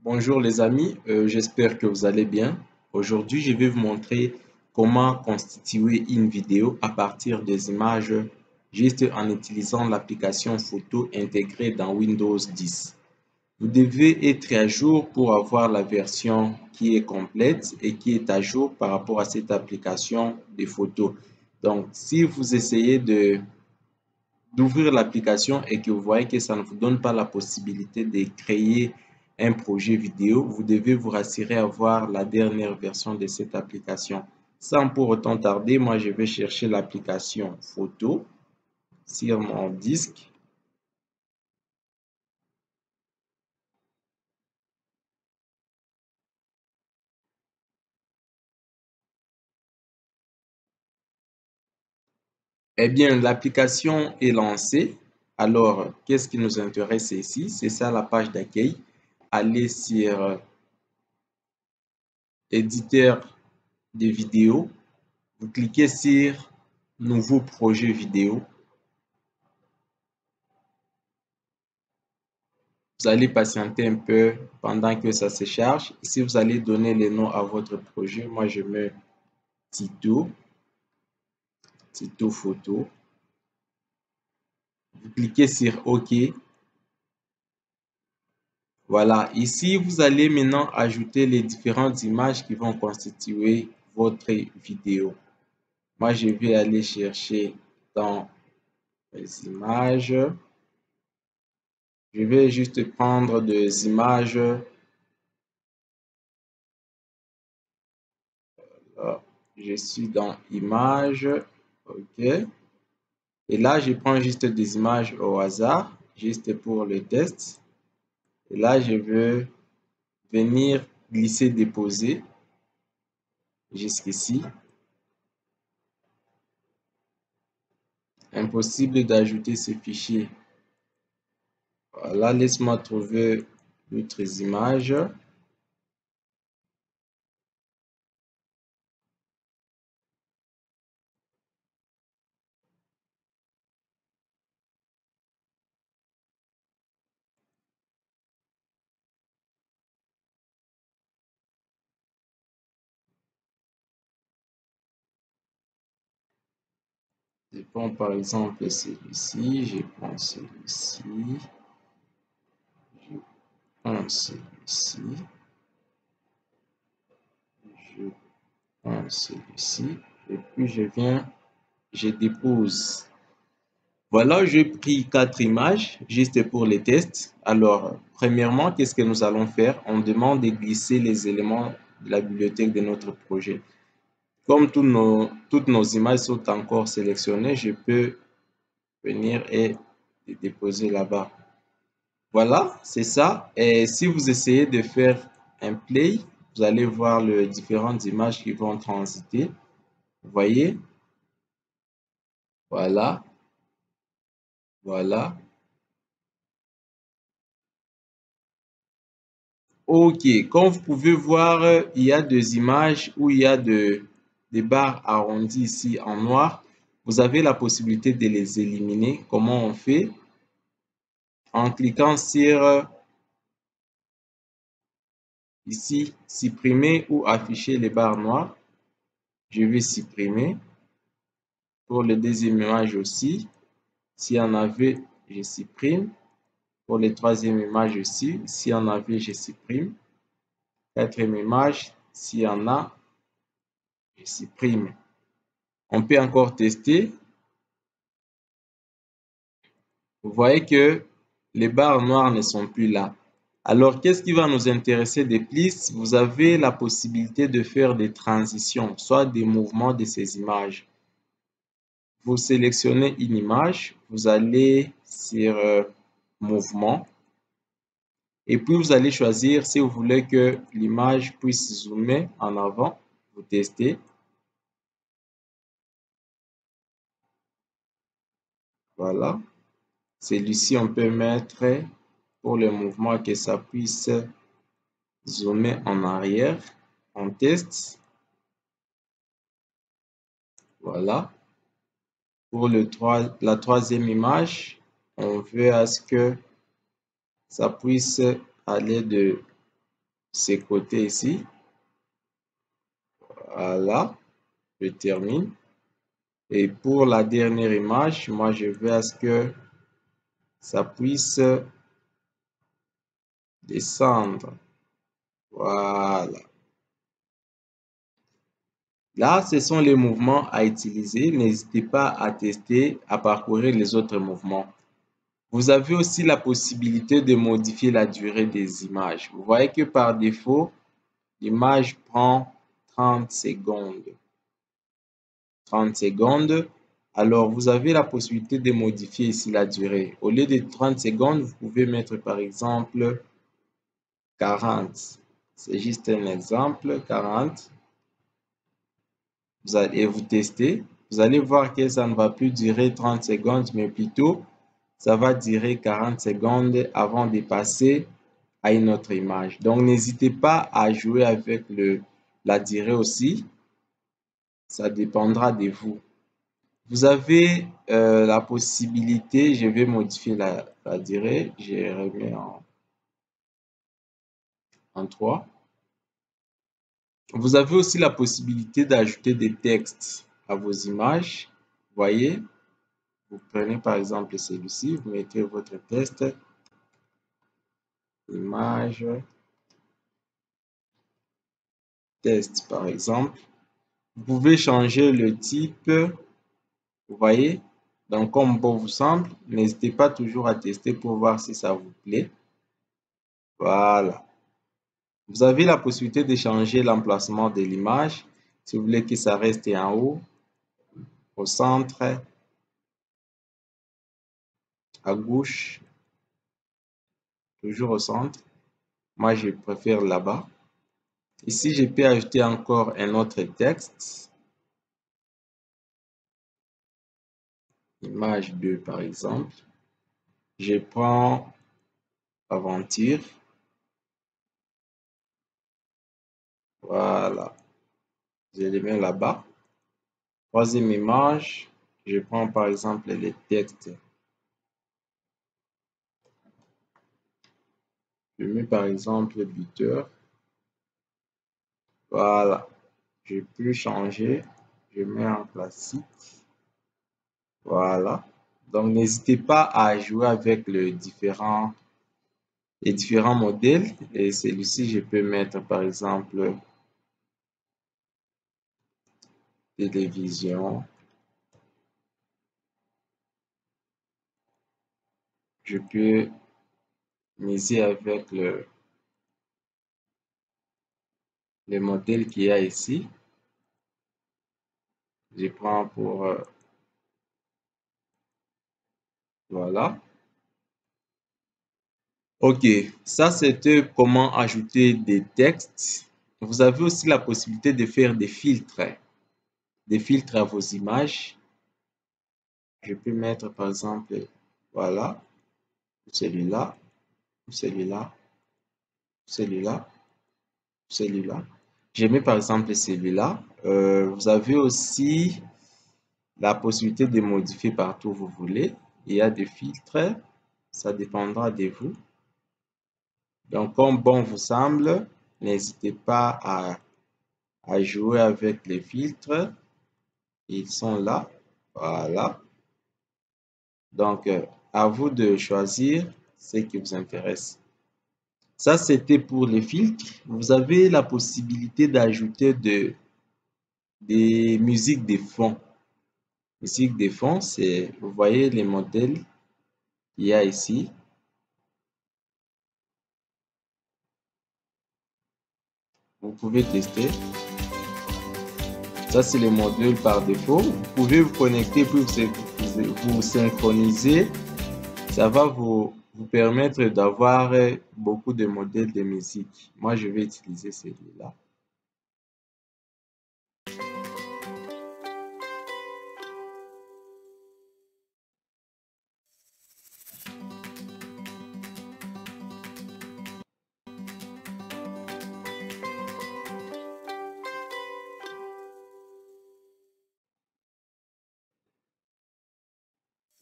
Bonjour les amis, j'espère que vous allez bien. Aujourd'hui, je vais vous montrer comment constituer une vidéo à partir des images juste en utilisant l'application photo intégrée dans Windows 10. Vous devez être à jour pour avoir la version qui est complète et qui est à jour par rapport à cette application de photos. Donc, si vous essayez d'ouvrir l'application et que vous voyez que ça ne vous donne pas la possibilité de créer un projet vidéo, vous devez vous rassurer à voir la dernière version de cette application. Sans pour autant tarder, moi je vais chercher l'application photo sur mon disque. Eh bien, l'application est lancée. Alors, qu'est-ce qui nous intéresse ici? C'est ça la page d'accueil. Allez sur éditeur de vidéos. Vous cliquez sur nouveau projet vidéo. Vous allez patienter un peu pendant que ça se charge. Ici, vous allez donner le nom à votre projet. Moi, je mets Tito photo. Vous cliquez sur OK. Voilà, ici, vous allez maintenant ajouter les différentes images qui vont constituer votre vidéo. Moi, je vais aller chercher dans les images. Je vais juste prendre des images. Je suis dans images. OK. Et là, je prends juste des images au hasard, juste pour le test. Et là, je veux venir glisser, déposer jusqu'ici. Impossible d'ajouter ce fichier. Voilà, laisse-moi trouver d'autres images. Je prends par exemple celui-ci, je prends celui-ci, je prends celui-ci, je prends celui-ci, et puis je viens, je dépose. Voilà, j'ai pris 4 images juste pour les tests. Alors, premièrement, qu'est-ce que nous allons faire? On demande de glisser les éléments de la bibliothèque de notre projet. Comme toutes nos images sont encore sélectionnées, je peux venir et les déposer là-bas. Voilà, c'est ça. Et si vous essayez de faire un play, vous allez voir les différentes images qui vont transiter. Vous voyez? Voilà, voilà. Ok, comme vous pouvez voir, il y a deux images où il y a des barres arrondies ici en noir. Vous avez la possibilité de les éliminer. Comment on fait? En cliquant sur ici, supprimer ou afficher les barres noires. Je vais supprimer. Pour les deuxième image aussi, s'il y en avait, je supprime. Pour les troisième image aussi, s'il y en avait, je supprime. Quatrième image, s'il y en a, je supprime. On peut encore tester. Vous voyez que les barres noires ne sont plus là. Alors, qu'est-ce qui va nous intéresser de plus? Vous avez la possibilité de faire des transitions, soit des mouvements de ces images. Vous sélectionnez une image, vous allez sur mouvement et puis vous allez choisir si vous voulez que l'image puisse zoomer en avant. Vous testez. Voilà. Celui-ci, on peut mettre pour le mouvement que ça puisse zoomer en arrière. On teste. Voilà. Pour la troisième image, on veut à ce que ça puisse aller de ces côtés ici. Voilà, je termine. Et pour la dernière image, moi, je veux à ce que ça puisse descendre. Voilà. Là, ce sont les mouvements à utiliser. N'hésitez pas à tester, à parcourir les autres mouvements. Vous avez aussi la possibilité de modifier la durée des images. Vous voyez que par défaut, l'image prend 30 secondes. 30 secondes. Alors, vous avez la possibilité de modifier ici la durée. Au lieu de 30 secondes, vous pouvez mettre par exemple 40. C'est juste un exemple, 40. Vous allez vous tester. Vous allez voir que ça ne va plus durer 30 secondes, mais plutôt, ça va durer 40 secondes avant de passer à une autre image. Donc, n'hésitez pas à jouer avec la durée aussi. Ça dépendra de vous. Vous avez la possibilité, je vais modifier la durée, je remets en 3. Vous avez aussi la possibilité d'ajouter des textes à vos images. Vous voyez, vous prenez par exemple celui-ci, vous mettez votre texte, image, test par exemple. Vous pouvez changer le type, vous voyez, donc comme bon vous semble. N'hésitez pas toujours à tester pour voir si ça vous plaît. Voilà. Vous avez la possibilité de changer l'emplacement de l'image. Si vous voulez que ça reste en haut, au centre, à gauche, toujours au centre. Moi, je préfère là-bas. Ici, je peux ajouter encore un autre texte. Image 2, par exemple. Je prends aventure. Voilà. Je les mets là-bas. Troisième image, je prends par exemple les textes. Je mets par exemple buteur. Voilà. Je peux changer. Je mets en classique. Voilà. Donc, n'hésitez pas à jouer avec les différents modèles. Et celui-ci, je peux mettre par exemple télévision. Je peux miser avec le modèle qu'il y a ici. Je prends pour voilà. Ok, ça c'était comment ajouter des textes. Vous avez aussi la possibilité de faire des filtres à vos images. Je peux mettre par exemple, voilà, celui-là, celui-là, celui-là, celui-là. Je mets par exemple celui-là. Vous avez aussi la possibilité de modifier partout où vous voulez. Il y a des filtres, ça dépendra de vous. Donc, comme bon vous semble, n'hésitez pas à jouer avec les filtres. Ils sont là. Voilà. Donc, à vous de choisir ce qui vous intéresse. Ça, c'était pour les filtres. Vous avez la possibilité d'ajouter des musiques de fond. Musique de fond, c'est, vous voyez les modèles qu'il y a ici. Vous pouvez tester. Ça, c'est le modèle par défaut. Vous pouvez vous connecter puis vous synchroniser. Ça va vous permettre d'avoir beaucoup de modèles de musique. Moi, je vais utiliser celui-là.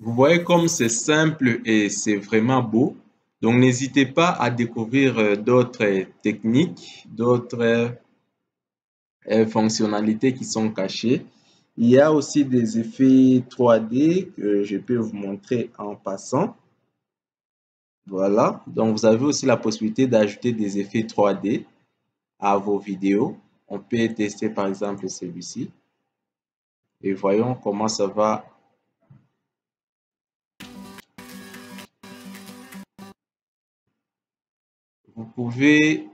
Vous voyez comme c'est simple et c'est vraiment beau. Donc, n'hésitez pas à découvrir d'autres techniques, d'autres fonctionnalités qui sont cachées. Il y a aussi des effets 3D que je peux vous montrer en passant. Voilà, donc vous avez aussi la possibilité d'ajouter des effets 3D à vos vidéos. On peut tester par exemple celui-ci et voyons comment ça va. Vous pouvez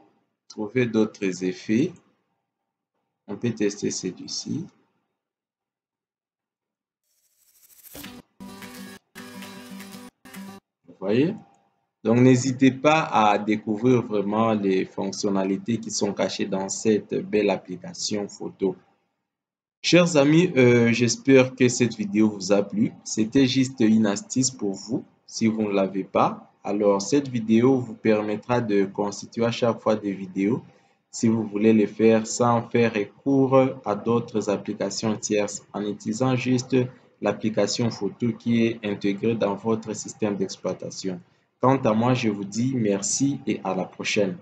trouver d'autres effets. On peut tester celui-ci. Vous voyez? Donc, n'hésitez pas à découvrir vraiment les fonctionnalités qui sont cachées dans cette belle application photo. Chers amis, j'espère que cette vidéo vous a plu. C'était juste une astuce pour vous. Si vous ne l'avez pas, alors cette vidéo vous permettra de constituer à chaque fois des vidéos si vous voulez les faire sans faire recours à d'autres applications tierces en utilisant juste l'application photo qui est intégrée dans votre système d'exploitation. Quant à moi, je vous dis merci et à la prochaine.